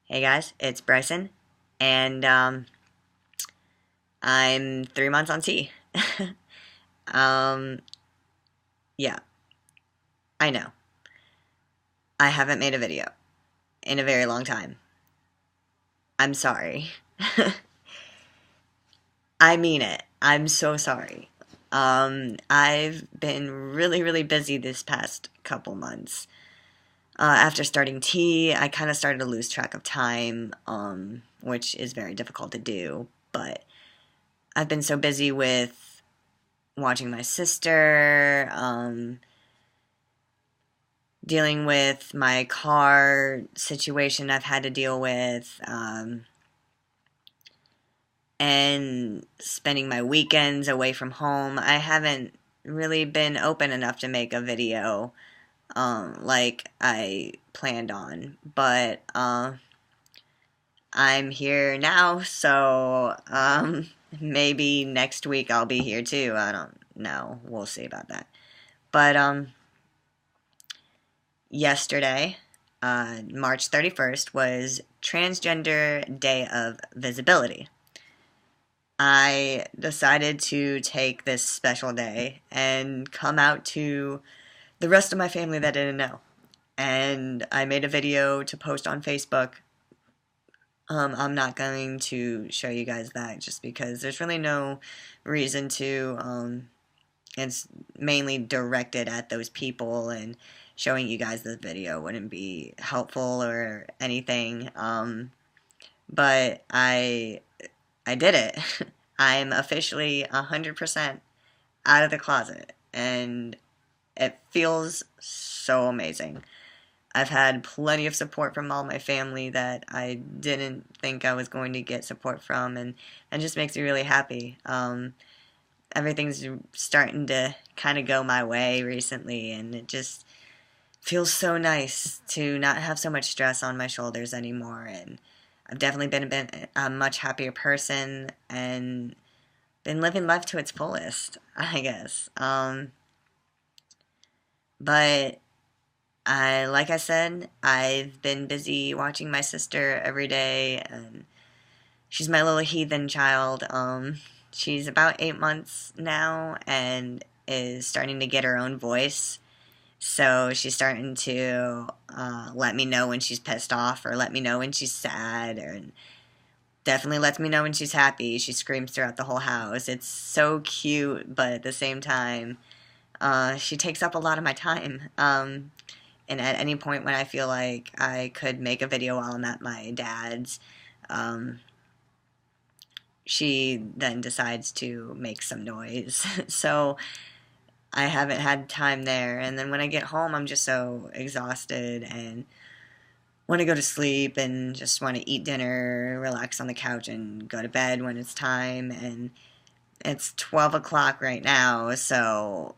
Hey guys, it's Bryson, and I'm 3 months on T. um, yeah, I know. I haven't made a video in a very long time. I'm sorry. I mean it. I'm so sorry. I've been really, really busy this past couple months. After starting T, I kind of started to lose track of time, which is very difficult to do, but I've been so busy with watching my sister, dealing with my car situation I've had to deal with, and spending my weekends away from home. I haven't really been open enough to make a video like I planned on, but I'm here now, so maybe next week I'll be here too. I don't know. We'll see about that. But yesterday, March 31st, was Transgender Day of Visibility. I decided to take this special day and come out to the rest of my family that didn't know. And I made a video to post on Facebook. I'm not going to show you guys that just because there's really no reason to. It's mainly directed at those people, and showing you guys this video wouldn't be helpful or anything. But I did it. I'm officially 100% out of the closet, and it feels so amazing. I've had plenty of support from all my family that I didn't think I was going to get support from, and it just makes me really happy. Everything's starting to kind of go my way recently, and it just feels so nice to not have so much stress on my shoulders anymore. And I've definitely been a much happier person and been living life to its fullest, I guess. But like I said, I've been busy watching my sister every day, and she's my little heathen child. She's about 8 months now and is starting to get her own voice. So she's starting to let me know when she's pissed off, or let me know when she's sad, or definitely lets me know when she's happy. She screams throughout the whole house. It's so cute, but at the same time, she takes up a lot of my time. And at any point when I feel like I could make a video while I'm at my dad's, she then decides to make some noise. So I haven't had time there. And then when I get home, I'm just so exhausted and want to go to sleep and just want to eat dinner, relax on the couch, and go to bed when it's time. And it's 12 o'clock right now, so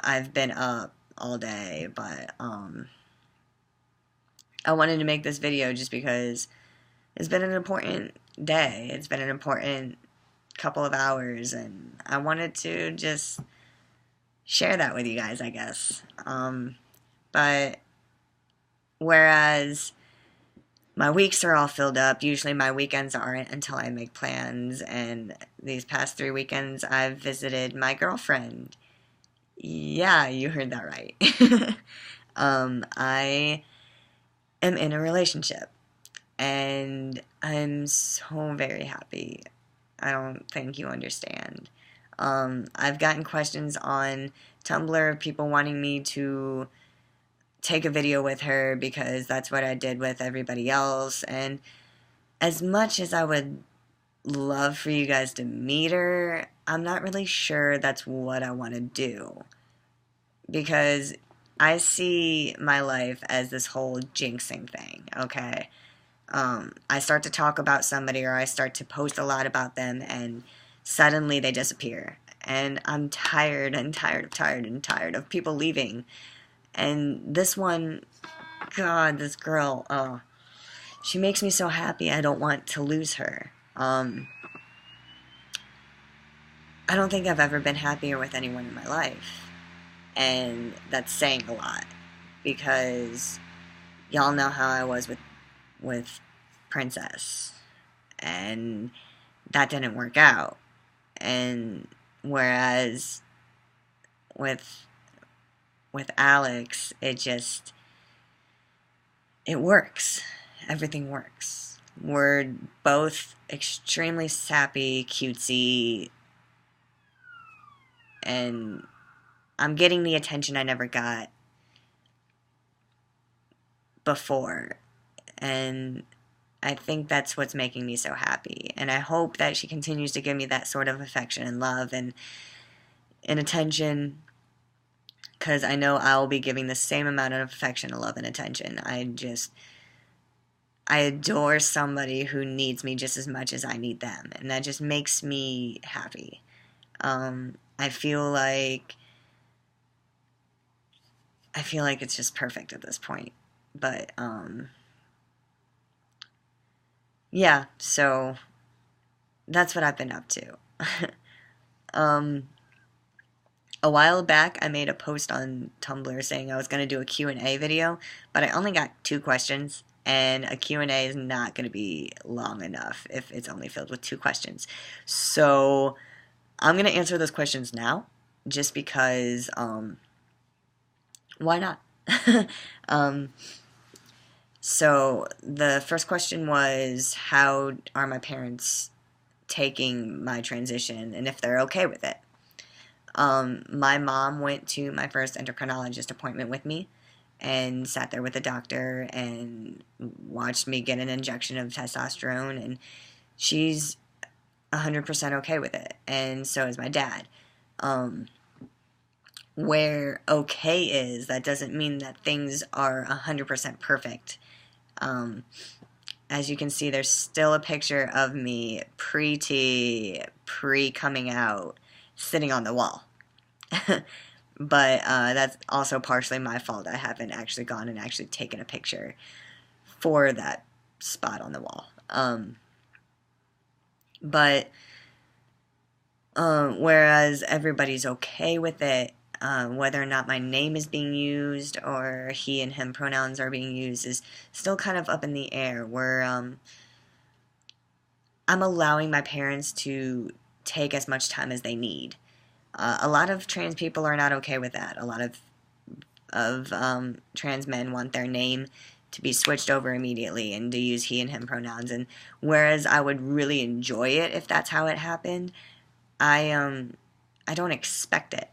I've been up all day. But I wanted to make this video just because it's been an important day. It's been an important couple of hours, and I wanted to just share that with you guys, I guess. But whereas my weeks are all filled up, usually my weekends aren't until I make plans, and these past 3 weekends I've visited my girlfriend. Yeah, you heard that right. I am in a relationship, and I'm so very happy. I don't think you understand. I've gotten questions on Tumblr of people wanting me to take a video with her because that's what I did with everybody else. And as much as I would love for you guys to meet her, I'm not really sure that's what I want to do. Because I see my life as this whole jinxing thing, okay? I start to talk about somebody, or I start to post a lot about them, and suddenly they disappear. And I'm tired and tired of people leaving. And this one, God, this girl, oh, she makes me so happy. I don't want to lose her. I don't think I've ever been happier with anyone in my life. And that's saying a lot, because y'all know how I was with princess, and that didn't work out. And whereas with Alex, it works. Everything works. We're both extremely sappy, cutesy, and I'm getting the attention I never got before. And I think that's what's making me so happy. And I hope that she continues to give me that sort of affection and love and attention, because I know I'll be giving the same amount of affection, love, and attention. I adore somebody who needs me just as much as I need them, and that just makes me happy. I feel like it's just perfect at this point. But yeah, so that's what I've been up to. A while back, I made a post on Tumblr saying I was going to do a Q&A video, but I only got 2 questions, and a Q&A is not going to be long enough if it's only filled with 2 questions. So I'm going to answer those questions now, just because, why not? So the first question was, how are my parents taking my transition, and if they're okay with it? My mom went to my first endocrinologist appointment with me and sat there with the doctor and watched me get an injection of testosterone, and she's 100% okay with it, and so is my dad. Where okay is, that doesn't mean that things are 100% perfect. As you can see, there's still a picture of me pre-T, pre-coming out, sitting on the wall. But that's also partially my fault. I haven't actually gone and actually taken a picture for that spot on the wall. But whereas everybody's okay with it, whether or not my name is being used or he and him pronouns are being used is still kind of up in the air, where I'm allowing my parents to take as much time as they need. A lot of trans people are not okay with that. A lot of trans men want their name to be switched over immediately and to use he and him pronouns. And whereas I would really enjoy it if that's how it happened, I don't expect it.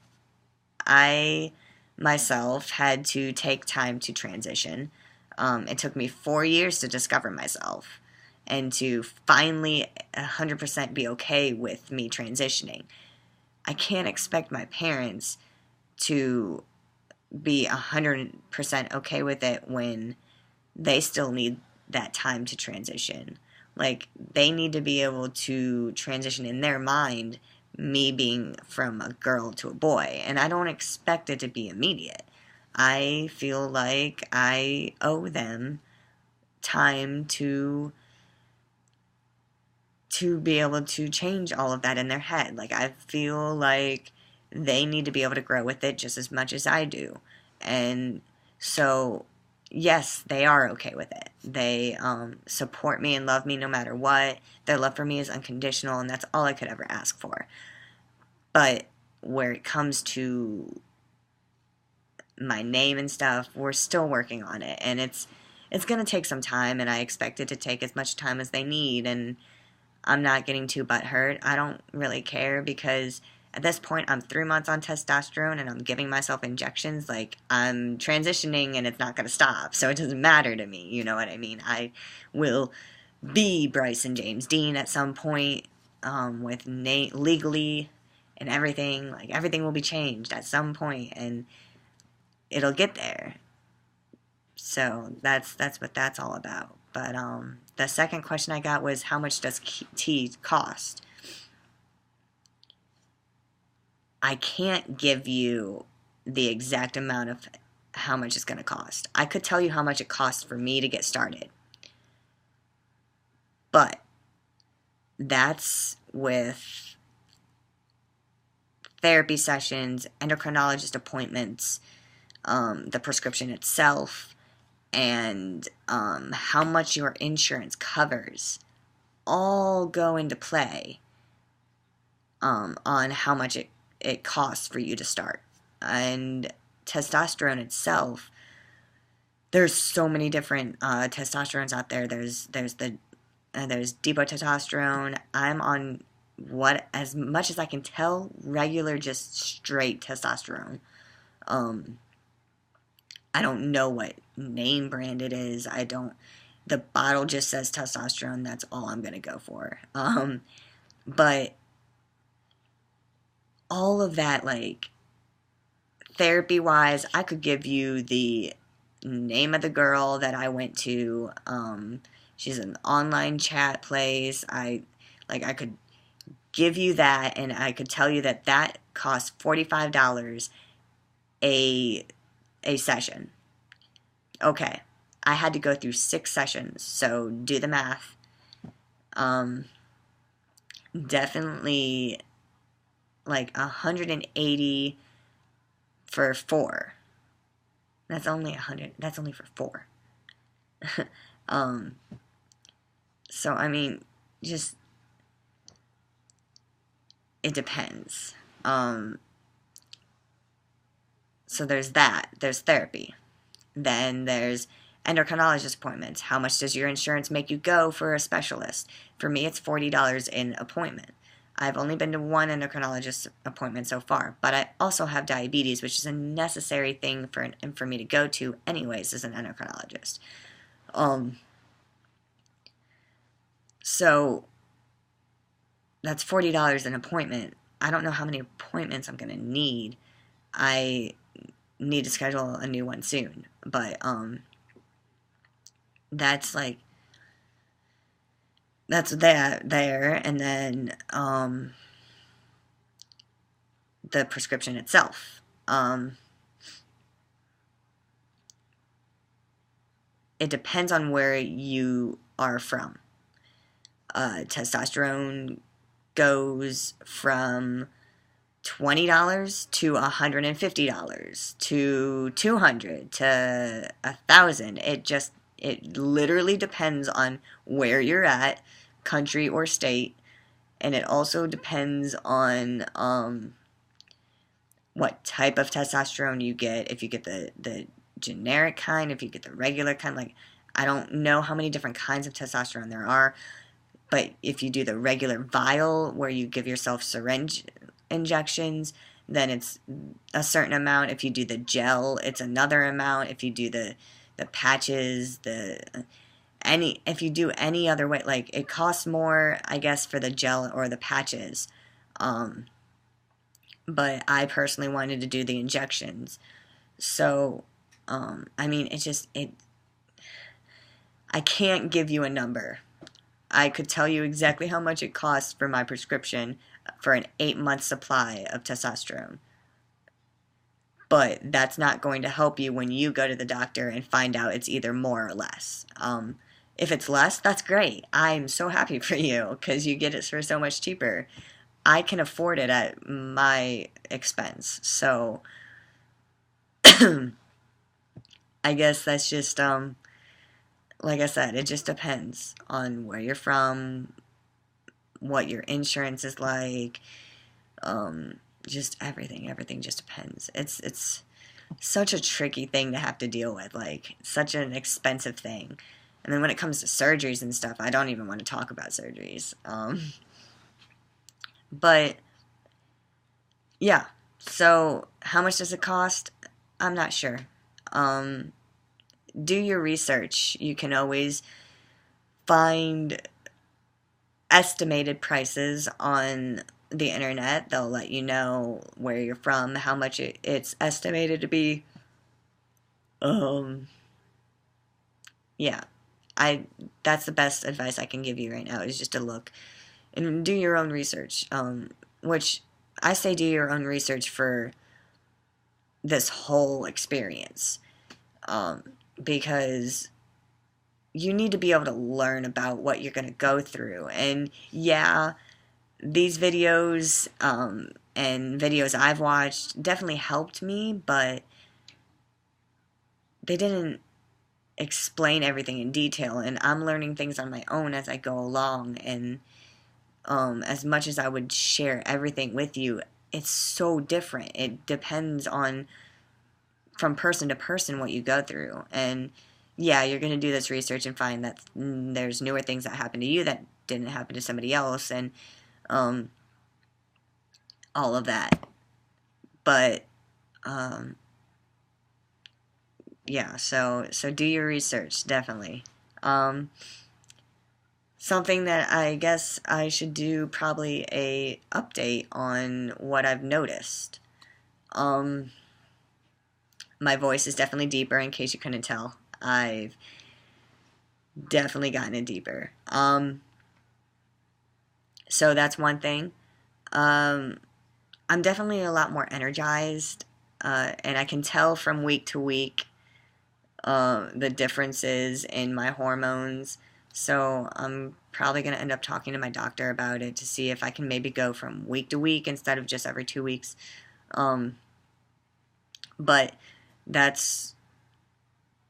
I myself had to take time to transition. It took me 4 years to discover myself and to finally 100% be okay with me transitioning. I can't expect my parents to be 100% okay with it when they still need that time to transition. Like, they need to be able to transition in their mind, me being from a girl to a boy, and I don't expect it to be immediate. I feel like I owe them time to be able to change all of that in their head. Like, I feel like they need to be able to grow with it just as much as I do. And so, yes, they are okay with it. They support me and love me no matter what. Their love for me is unconditional, and that's all I could ever ask for. But where it comes to my name and stuff, we're still working on it. And it's going to take some time, and I expect it to take as much time as they need. And I'm not getting too butthurt. I don't really care, because at this point I'm 3 months on testosterone and I'm giving myself injections. Like, I'm transitioning and it's not going to stop, so it doesn't matter to me, you know what I mean? I will be Bryson James Dean at some point, with Nate legally and everything. Like, everything will be changed at some point, and it'll get there. So that's what that's all about. But the second question I got was, how much does tea cost? I can't give you the exact amount of how much it's going to cost. I could tell you how much it costs for me to get started. But that's with therapy sessions, endocrinologist appointments, the prescription itself, and how much your insurance covers all go into play on how much it costs for you to start. And testosterone itself, there's so many different testosterones out there. There's depotestosterone. I'm on, what, as much as I can tell, regular, just straight testosterone. I don't know what name brand it is. The bottle just says testosterone. That's all I'm going to go for. But all of that, like, therapy-wise, I could give you the name of the girl that I went to. She's an online chat place. I could give you that, and I could tell you that costs $45 a session. Okay, I had to go through 6 sessions, so do the math. Definitely like 180 for 4. That's only 100. That's only for 4. So I mean, just, it depends. So there's that. There's therapy. Then there's endocrinologist appointments. How much does your insurance make you go for a specialist? For me, it's $40 an appointment. I've only been to 1 endocrinologist appointment so far, but I also have diabetes, which is a necessary thing for me to go to anyways as an endocrinologist. So that's $40 an appointment. I don't know how many appointments I'm going to need. I need to schedule a new one soon, but that's like, that's that there. And then the prescription itself, it depends on where you are from. Testosterone goes from $20 to $150 to $200 to $1,000. It literally depends on where you're at, country or state, and it also depends on what type of testosterone you get. If you get the generic kind, if you get the regular kind. Like, I don't know how many different kinds of testosterone there are, but if you do the regular vial where you give yourself syringe injections, then it's a certain amount. If you do the gel, it's another amount. If you do the patches, if you do any other way, like, it costs more, I guess, for the gel or the patches. But I personally wanted to do the injections. So, I mean, I can't give you a number. I could tell you exactly how much it costs for my prescription for an 8-month supply of testosterone. But that's not going to help you when you go to the doctor and find out it's either more or less. If it's less, that's great. I'm so happy for you because you get it for so much cheaper. I can afford it at my expense. So I guess that's just, like I said, it just depends on where you're from, what your insurance is like, just everything. Everything just depends. It's such a tricky thing to have to deal with, like, such an expensive thing. And then when it comes to surgeries and stuff, I don't even want to talk about surgeries. But yeah, so how much does it cost? I'm not sure. Do your research. You can always find estimated prices on the internet. They'll let you know where you're from, how much it's estimated to be. Yeah, that's the best advice I can give you right now, is just to look and do your own research. Which I say do your own research for this whole experience. Because you need to be able to learn about what you're going to go through. And yeah, these videos and videos I've watched definitely helped me, but they didn't explain everything in detail, and I'm learning things on my own as I go along. And as much as I would share everything with you, it's so different. It depends on, from person to person, what you go through. And yeah, you're going to do this research and find that there's newer things that happen to you that didn't happen to somebody else, and all of that. But yeah, so do your research, definitely. Something that I guess I should do, probably a update on what I've noticed. My voice is definitely deeper, in case you couldn't tell. I've definitely gotten it deeper. So that's one thing. I'm definitely a lot more energized, and I can tell from week to week the differences in my hormones. So I'm probably going to end up talking to my doctor about it to see if I can maybe go from week to week instead of just every 2 weeks. But that's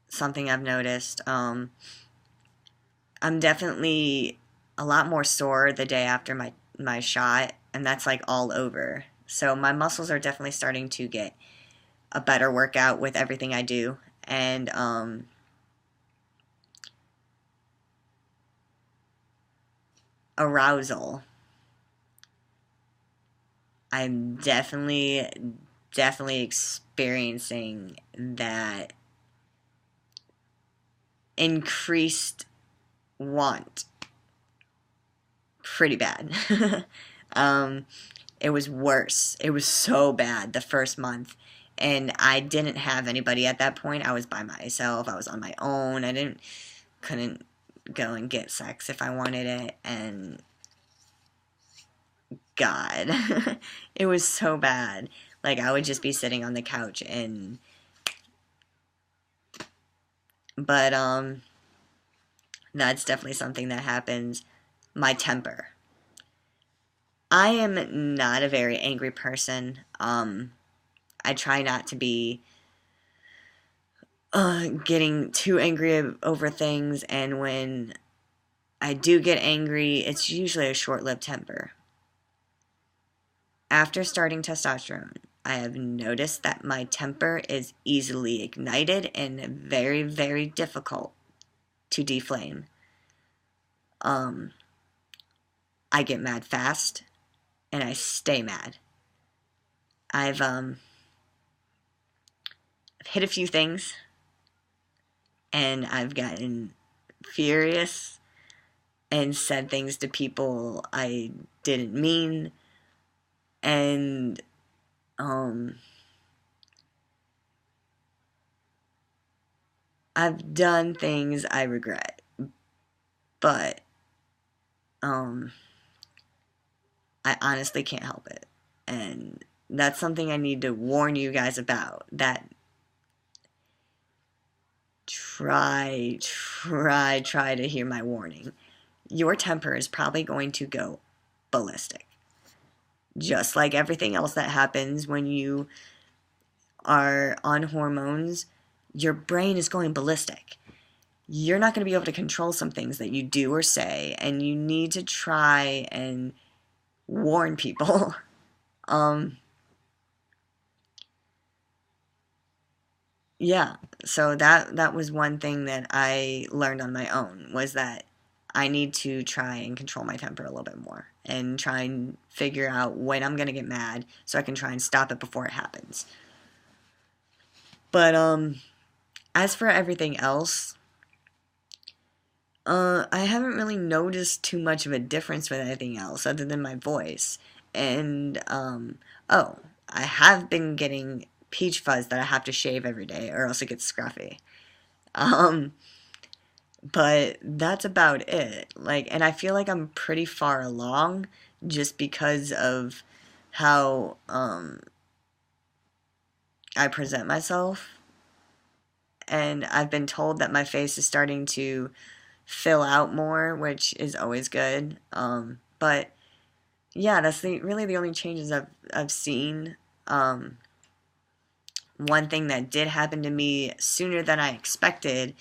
something I've noticed. I'm definitely a lot more sore the day after my shot, and that's like all over. So my muscles are definitely starting to get a better workout with everything I do. And arousal, I'm definitely experiencing that increased want pretty bad. It was worse. It was so bad the first month, and I didn't have anybody at that point. I was by myself. I was on my own. Couldn't go and get sex if I wanted it, and God, it was so bad. Like, I would just be sitting on the couch, but that's definitely something that happens. My temper. I am not a very angry person. I try not to be getting too angry over things, and when I do get angry, it's usually a short-lived temper. After starting testosterone, I have noticed that my temper is easily ignited and very, very difficult to deflame. I get mad fast, and I stay mad. I've hit a few things, and I've gotten furious and said things to people I didn't mean, and I've done things I regret, but I honestly can't help it, and that's something I need to warn you guys about. That try to hear my warning. Your temper is probably going to go ballistic. Just like everything else that happens when you are on hormones, your brain is going ballistic. You're not going to be able to control some things that you do or say, and you need to try and warn people. Yeah, so that was one thing that I learned on my own, was that I need to try and control my temper a little bit more and try and figure out when I'm going to get mad so I can try and stop it before it happens. But as for everything else, I haven't really noticed too much of a difference with anything else other than my voice. And oh, I have been getting peach fuzz that I have to shave every day or else it gets scruffy. But that's about it. Like, and I feel like I'm pretty far along just because of how I present myself. And I've been told that my face is starting to fill out more, which is always good. But yeah, that's really the only changes I've seen. One thing that did happen to me sooner than I expected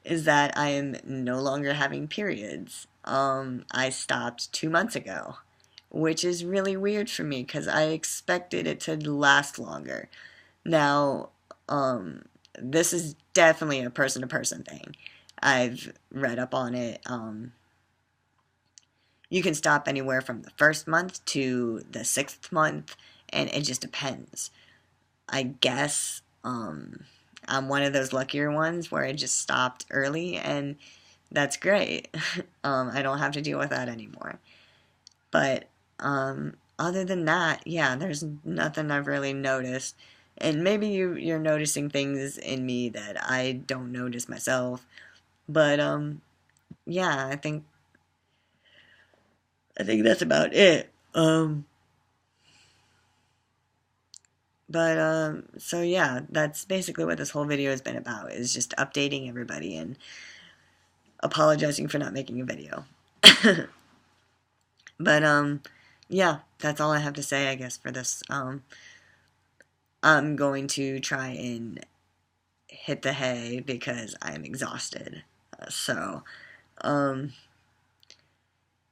is that I am no longer having periods. I stopped 2 months ago, which is really weird for me because I expected it to last longer. Now, this is definitely a person to person thing. I've read up on it. You can stop anywhere from the first month to the sixth month, and it just depends. I guess I'm one of those luckier ones where I just stopped early, and that's great. I don't have to deal with that anymore. But other than that, yeah, there's nothing I've really noticed. And maybe you're noticing things in me that I don't notice myself. But yeah, I think that's about it. But so yeah, that's basically what this whole video has been about, is just updating everybody and apologizing for not making a video. But yeah, that's all I have to say, I guess, for this. I'm going to try and hit the hay because I'm exhausted. So, um,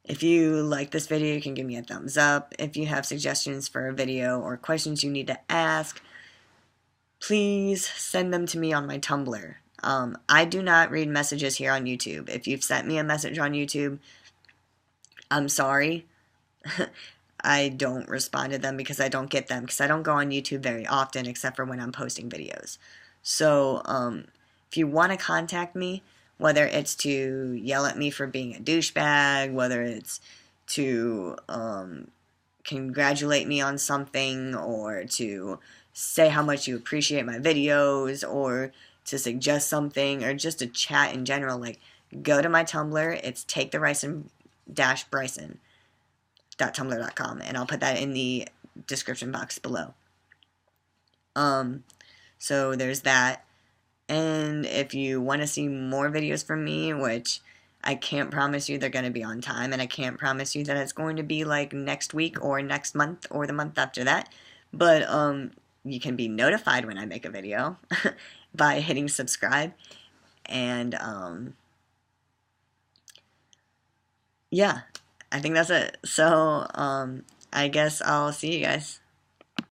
if you like this video, you can give me a thumbs up. If you have suggestions for a video or questions you need to ask, please send them to me on my Tumblr. I do not read messages here on YouTube. If you've sent me a message on YouTube, I'm sorry. I don't respond to them because I don't get them, because I don't go on YouTube very often except for when I'm posting videos. So, if you want to contact me, whether it's to yell at me for being a douchebag, whether it's to congratulate me on something, or to say how much you appreciate my videos, or to suggest something, or just to chat in general, like, go to my Tumblr. It's takethericin-bryson.tumblr.com, and I'll put that in the description box below. So there's that. And if you want to see more videos from me, which I can't promise you they're going to be on time, and I can't promise you that it's going to be like next week or next month or the month after that, but you can be notified when I make a video by hitting subscribe. And yeah, I think that's it. So I guess I'll see you guys.